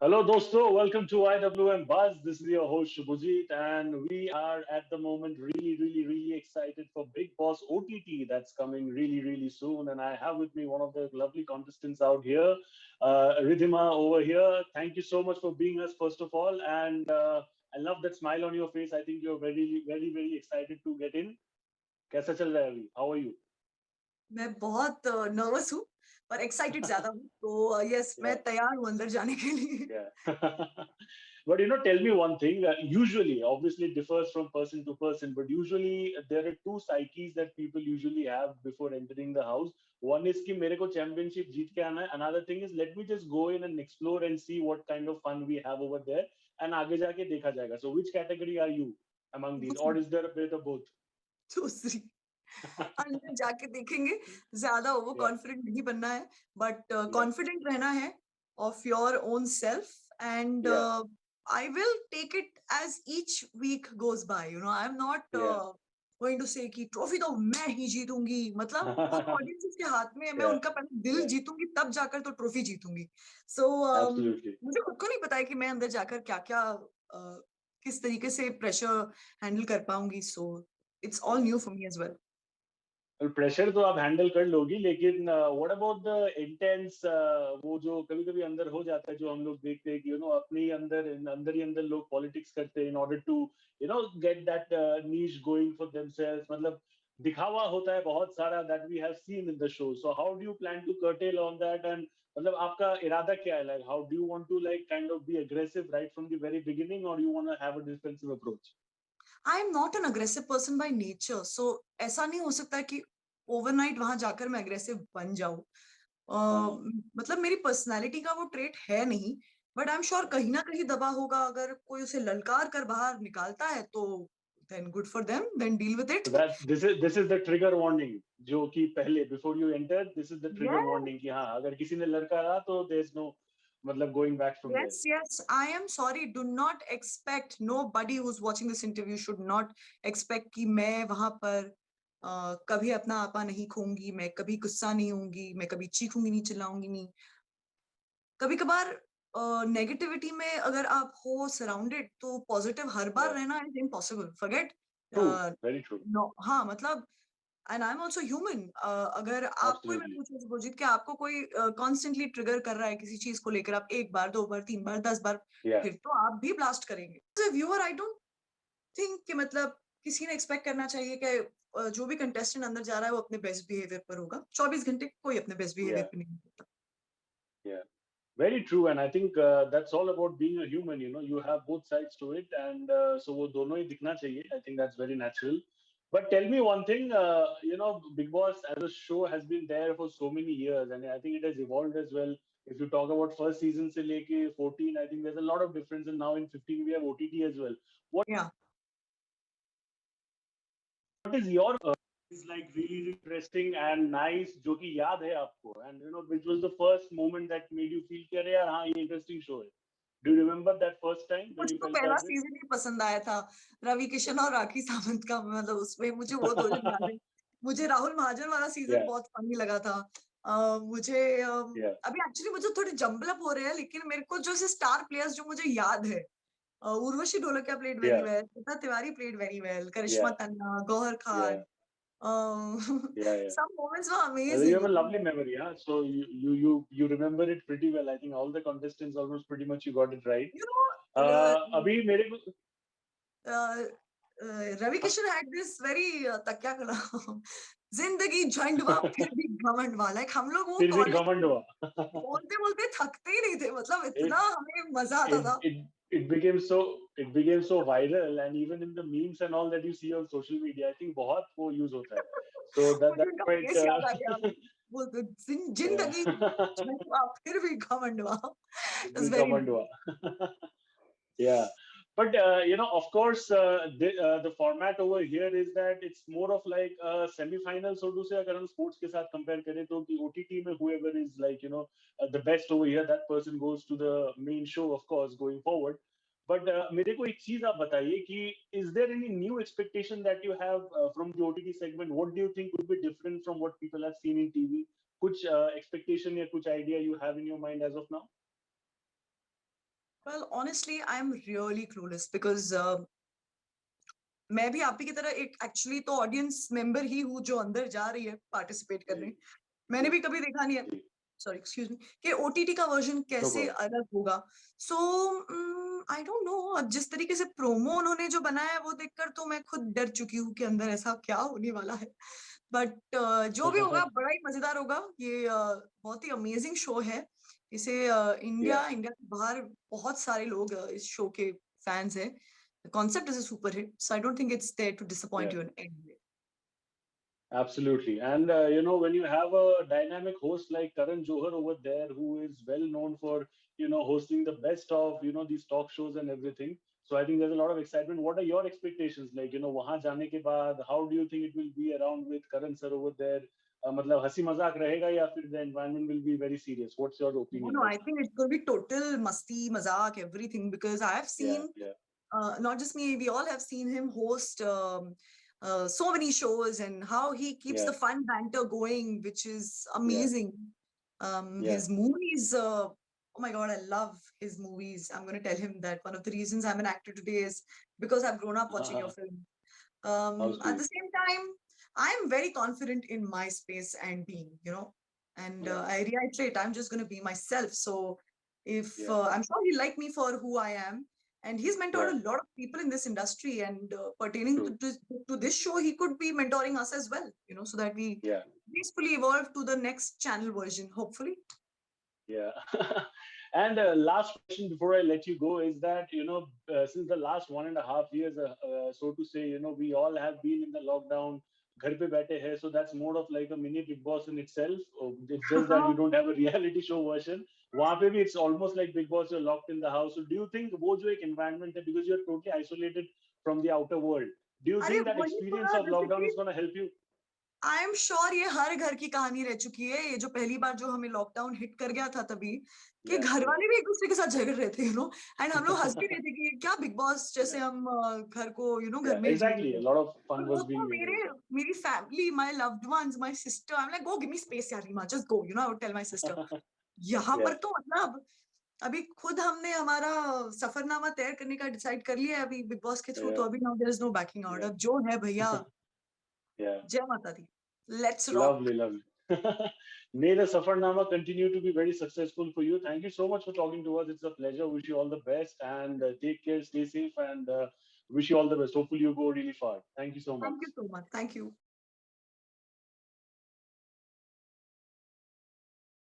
Hello, dosto. Welcome to IWM Buzz. This is your host Shubhajit, and we are at the moment really excited for Big Boss OTT that's coming really soon. And I have with me one of the lovely contestants out here, Ridhima over here. Thank you so much for being us, first of all, and I love that smile on your face. I think you're very excited to get in. कैसा चल रहा है अभी? How are you? मैं बहुत nervous हूँ पर excited ज्यादा हूँ तो यस मैं Yeah. तैयार हूँ अंदर जाने के लिए Yeah. But tell me one thing. Usually, obviously, it differs from person to person, but usually there are two psyches that people usually have before entering the house. One is कि मेरे को championship जीत के आना है. Another thing is let me just go in and explore and see what kind of fun we have over there, and आगे जाके देखा जाएगा. So which category are you among these, or is there a bit of both? दूसरी अंदर जाके देखेंगे ज्यादा over Yeah, confident नहीं बनना है बट yeah, कॉन्फिडेंट रहना है of your own self and yeah, I will take it as each week goes by I am not yeah. Going to say कि ट्रॉफी तो मैं ही जीतूंगी मतलब वो तो ऑडियंस के हाथ में है मैं Yeah, उनका पहले दिल yeah, जीतूंगी तब जाकर तो ट्रॉफी जीतूंगी सो absolutely. मुझे खुद को नहीं पता है कि मैं अंदर जाकर क्या क्या किस तरीके से प्रेशर हैंडल कर पाऊंगी so it's all new for me as well pressure तो आप हैंडल कर लोगी लेकिन व्हाट अबाउट द इंटेंस वो जो कभी कभी अंदर हो जाता है जो हम लोग देखते हैं कि अपने ही अंदर ही अंदर लोग पॉलिटिक्स करते हैं in order to get that niche going for themselves मतलब दिखावा होता है बहुत सारा that we have seen in the show so how do you plan to curtail on that and मतलब आपका इरादा क्या है like how do you want to like kind of be aggressive right from the very beginning और you want to have a defensive approach I am not an aggressive person by nature so ऐसा नहीं हो सकता कि overnight वहां जाकर मैं aggressive बन जाऊं हाँ मतलब मेरी पर्सनालिटी का वो ट्रेट है नहीं बट आई एम श्योर कहीं ना कहीं दबा होगा अगर कोई उसे ललकार कर बाहर निकालता है तो then good for them then deal with it So that this is the trigger warning जो कि पहले before you enter this is the trigger warning कि हाँ अगर किसी ने लड़का रहा तो there's no मतलब going back from there. Yes, yes. I am sorry. Do not expect nobody who's watching this interview should not expect कि मैं वहां पर कभी अपना आपा नहीं खोऊंगी मैं कभी गुस्सा नहीं होंगी मैं कभी चीखूंगी नहीं चिल्लाऊंगी नहीं कभी कभार नेगेटिविटी में अगर आप हो सराउंडेड तो पॉजिटिव हर बार Yeah, रहना is impossible forget true, very true, no हाँ मतलब and I am also human अगर आपको ही मैं absolutely. पूछूं सुपोजिट कि आपको कोई कॉन्स्टेंटली ट्रिगर कर रहा है किसी चीज को लेकर आप एक बार दो बार तीन बार 10 बार Yeah, फिर तो आप भी ब्लास्ट करेंगे व्यूअर आई डोंट थिंक कि मतलब किसी ने एक्सपेक्ट करना चाहिए कि जो भी कंटेस्टेंट अंदर जा रहा है वो अपने बेस्ट बिहेवियर पर होगा 24 घंटे कोई अपने बेस्ट बिहेवियर yeah, पर नहीं होता yeah. Very true, and I think that's all about being a human. You have both sides to it, and so वो दोनों ही दिखना चाहिए. I think that's very natural. But tell me one thing, Big Boss as a show has been there for so many years, and I think it has evolved as well. If you talk about first season से लेके 14, I think there's a lot of difference, and now in 15 we have OTT as well. या What is your is like really interesting and nice, जो कि याद है आपको, and which was the first moment that made you feel कि अरे यार हाँ ये interesting show है. Do you remember that first time when मुझे you तो felt पहला that way? सीजन ही पसंद आया था रवि किशन और राखी सावंत का मतलब उसमें मुझे वो दो जन याद है मुझे राहुल महाजन वाला सीजन Yeah, बहुत फनी लगा था मुझे yeah, अभी एक्चुअली मुझे थोड़े जंबल अप हो रहे हैं लेकिन मेरे को जो से स्टार प्लेयर्स जो मुझे याद है Urvashi Dholakia played very yeah, well Shweta Tiwari played very well Karishma yeah, Tanna Gauhar yeah, Khan yeah. some moments were You amazing have a lovely memory, huh? So you remember it pretty well. I think all the contestants almost pretty much you got it right. you know अभी मेरे को Ravi Kishan had this very तकिया कलाम जिंदगी झंडवा फिर भी घमंडवा like हम लोग वो फिर भी कॉलेज घमंड हुआ. बोलते बोलते थकते ही नहीं थे मतलब इतना it हमें मजा आता it था it it became so viral and even in the memes and all that you see on social media I think बहुत वो use होता है so that मुझे that's उनका quite फेस याद आ गया बोलते yeah जिंदगी झंडवा फिर भी घमंडवा फिर इट भी वाज वेरी घमंड नाइस हुआ. Yeah, but of course, the format over here is that it's more of like a semi-final, so to say. अगर हम sports के साथ compare करें तो कि OTT में whoever is like the best over here, that person goes to the main show, of course, going forward. But मेरे को एक चीज आप बताइए कि is there any new expectation that you have from the OTT segment? What do you think would be different from what people have seen in TV? कुछ expectation या कुछ idea you have in your mind as of now? Well, honestly, I'm really clueless because मैं भी आप ही की तरह एक actually तो ऑडियंस मेंबर ही हूँ जो अंदर जा रही है पार्टिसिपेट करने। मैंने भी कभी देखा नहीं है, जी, सॉरी एक्सक्यूज मी, कि ओटीटी का वर्जन नो कैसे प्रॉब्लम। अलग होगा। सो आई डोंट नो, जिस तरीके से प्रोमो उन्होंने जो बनाया है वो देखकर तो मैं खुद डर चुकी हूँ कि अंदर ऐसा क्या होने वाला है। बट जो भी होगा बड़ा ही मजेदार होगा ये। बहुत ही अमेजिंग शो है। इसे या इंडिया के बाहर बहुत सारे लोग इस शो के फैंस हैं। The concept is a super hit, so I don't think it's there to या disappoint you in any way. Absolutely. And when you have a dynamic host like Karan Johar over there, who is well known for, hosting the best of, these talk shows and everything. So I think there's a lot of excitement. What are your expectations? Like, wahan jaane ke baad, how do you think it will be around with Karan sir over there? मतलब हंसी मजाक रहेगा या फिर the environment will be very serious? What's your No, opinion? no, Like, I think it's going to be total masti, mazak, everything because I have yeah, seen, yeah, not just me, we all have seen him host so many shows and how he keeps yeah, the fun banter going, which is yeah, amazing. yeah. His movies, oh my God, I love his movies. I'm going to tell him that one of the reasons I'm an actor today is because I've grown up watching your film. How At the sweet. same time, I'm very confident in my space and being, and Yeah, I reiterate, I'm just going to be myself. So if yeah, I'm sure he like me for who I am, and he's mentored yeah. a lot of people in this industry, and pertaining True. to this show, he could be mentoring us as well, so that we Yeah. peacefully evolve to the next channel version, hopefully. Yeah. And last question before I let you go is that, since the last 1.5 years, so to say, we all have been in the lockdown, घर पे बैठे हैं, so that's more of like a mini Big Boss in itself. It's just that you don't have a reality show version. वहाँ पे भी it's almost like Big Boss, you're locked in the house. So do you think वो जो एक environment है, because you're totally isolated from the outer world, do you अरे think that वही तो experience ना, of जैसे lockdown कि is going to help you? I am sure ये हर घर की कहानी रह चुकी है। ये जो पहली बार जो हमें लॉकडाउन हिट कर गया था तभी कि Yeah, घर yeah. वाले भी एक दूसरे के साथ झगड़ रहे थे, एंड हम लोग हंस भी रहे थे कि ये क्या बिग बॉस जैसे Yeah, हम घर को घर yeah, में झगड़ exactly. रहे A हैं। lot of और fun वो was तो being made over there. मेरी family, my loved ones, my sister, I am like go give me space यार Reema, just go, I would tell my sister. यहाँ Yeah. पर तो मतलब अभी खुद हमने हमारा सफरनामा तैयार करने का डिसाइड कर लिया है अभी बिग बॉस के थ्रू, तो Yeah, अभी now there is no backing out. yeah, अब जो है भैया, yeah. जय Mata Di, let's rock. Lovely, lovely. May the Safarnama continue to be very successful for you. Thank you so much for talking to us. It's a pleasure. Wish you all the best and take care, stay safe, and wish you all the best. Hopefully, you go really far. Thank you so much. Thank you so much. Thank you.